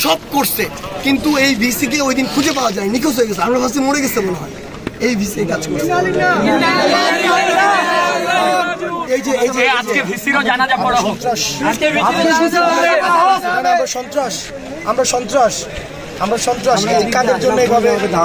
সব করছে কিন্তু এই ভিসি কে ওই দিন খুঁজে পাওয়া যায়, নিখোঁজ হয়ে গেছে। আমরা ভাবছি মরে গেছে মনে হয়, এই ভিসি কাজ করছে। আমরা সন্ত্রাস কাদের জন্য এইভাবে কথা